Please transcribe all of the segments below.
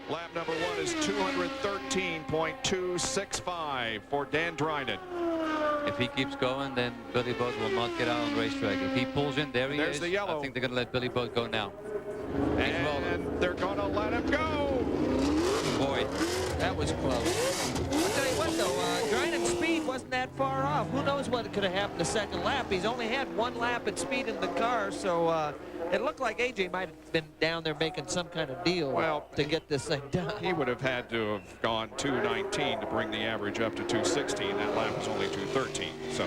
Lap number 1 is 213.265 for Dan Dryden. If he keeps going, then Billy Boat will not get out on the racetrack. If he pulls in, there he There's is. the yellow. I think they're going to let Billy Boat go now. And they're going to let him go. Boy, that was close. I'll tell you what, though, Dryden's speed wasn't that far off. Who knows what could have happened the second lap. He's only had 1 lap at speed in the car, so it looked like AJ might have been down there making some kind of deal to get this thing done. He would have had to have gone 219 to bring the average up to 216. That lap was only 213. So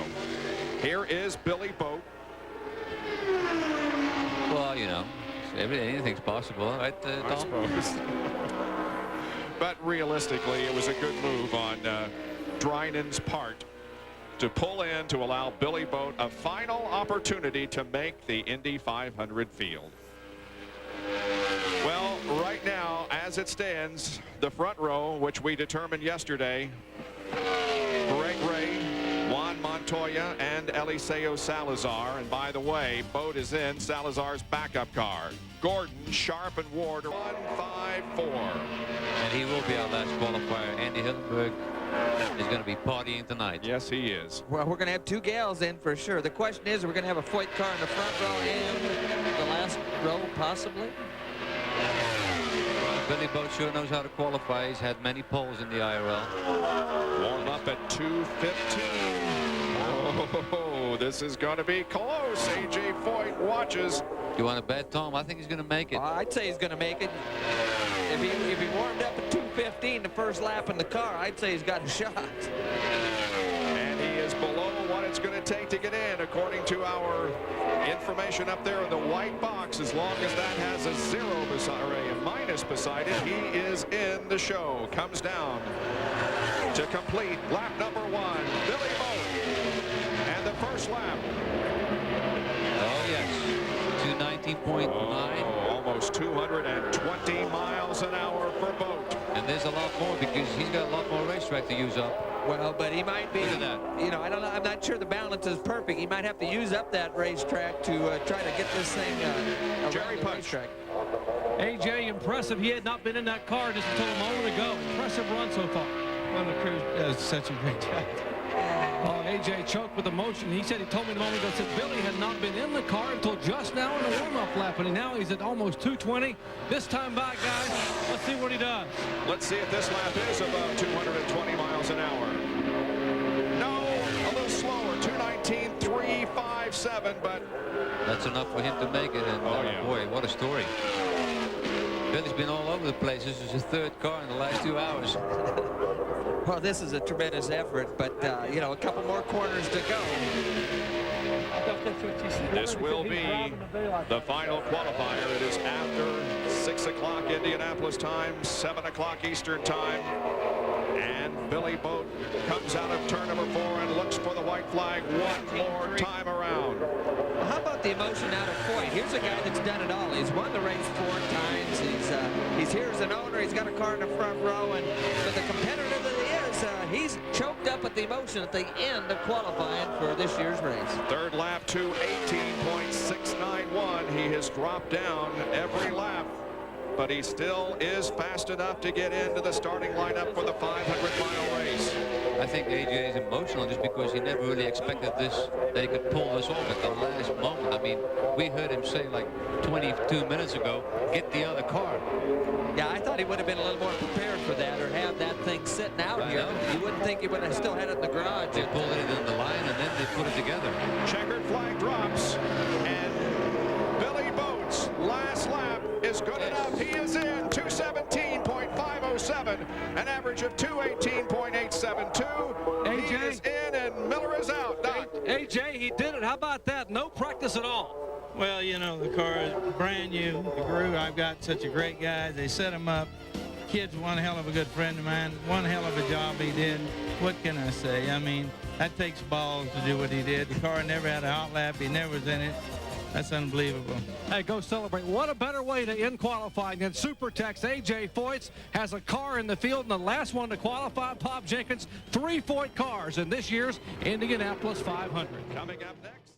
here is Billy Boat. Well, you know, anything's possible, right, I suppose. But realistically, it was a good move on Dryden's part to pull in to allow Billy Boat a final opportunity to make the Indy 500 field. Well, right now, as it stands, the front row, which we determined yesterday, Greg Ray, Juan Montoya, and Eliseo Salazar. And by the way, Boat is in Salazar's backup car. Gordon, Sharp, and Ward are 1-5-4. And he will be our last qualifier. Andy Hillenberg is going to be partying tonight. Yes, he is. Well, we're going to have 2 gals in for sure. The question is, we're going to have a Foyt car in the front row and the last row, possibly. Billy Boat sure knows how to qualify. He's had many poles in the IRL. Warm up at 2:15. Oh, this is going to be close. AJ Foyt watches. You want to bet, Tom? I think he's going to make it. I'd say he's going to make it. If he warmed up at 2:15 the first lap in the car, I'd say he's got a shot. And he is below what it's going to take to get in, according to our information up there in the white box. As long as that has a 0 beside, or a minus beside it, he is in the show. Comes down to complete lap number 1. Billy Boat. And the first lap. Oh, yes. 219.9. Almost 220 miles an hour for Boat. And there's a lot more because he's got a lot more racetrack to use up. Well, but he might be, Look at that. you know, I don't know. I'm not sure the balance is perfect. He might have to use up that racetrack to try to get this thing Jerry around the racetrack. AJ, impressive. He had not been in that car just until a moment ago. Impressive run so far. Well, the crew does such a great job. Oh, AJ choked with emotion. He said, he told me a moment ago, said Billy had not been in the car until just now in the warm-up lap, and now he's at almost 220. This time by, guys, let's see what he does. Let's see if this lap is above 220 miles an hour. No, a little slower, 219.357, but That's enough for him to make it, and boy, what a story. Billy's been all over the place. This is his 3rd car in the last 2 hours. Well, this is a tremendous effort, but, you know, a couple more corners to go. this will be the final qualifier. It is after 6 o'clock Indianapolis time, 7 o'clock Eastern time. And Billy Boat comes out of turn number 4 and looks for the white flag one more time around. Well, how about the emotion out of Foyt? Here's a guy that's done it all. He's won the race 4 times. He's here as an owner. He's got a car in the front row. And for the competitor that he is, he's choked up at the emotion at the end of qualifying for this year's race. 3rd lap to 18.691. He has dropped down every lap, but he still is fast enough to get into the starting lineup for the 500-mile race. I think AJ is emotional just because he never really expected this, that he could pull this off at the last moment. I mean, we heard him say like 22 minutes ago, get the other car. Yeah, I thought he would have been a little more prepared for that, or have that thing sitting out here. You wouldn't think he would have still had it in the garage. They pulled it in the line and then they put it together. Checkered flag drops, and Billy Boat's last lap is good enough. He is in 217.507, an average of 218.872. AJ. He is in, and Miller is out. Doc. AJ, he did it. How about that? No practice at all. Well, you know, the car is brand new. The crew, I've got such a great guy. They set him up. Kid's one hell of a good friend of mine. One hell of a job he did. What can I say? I mean, that takes balls to do what he did. The car never had a hot lap. He never was in it. That's unbelievable. Hey, go celebrate. What a better way to end qualifying than Supertex. AJ Foyt has a car in the field, and the last one to qualify, Bob Jenkins, 3 Foyt cars in this year's Indianapolis 500. Coming up next.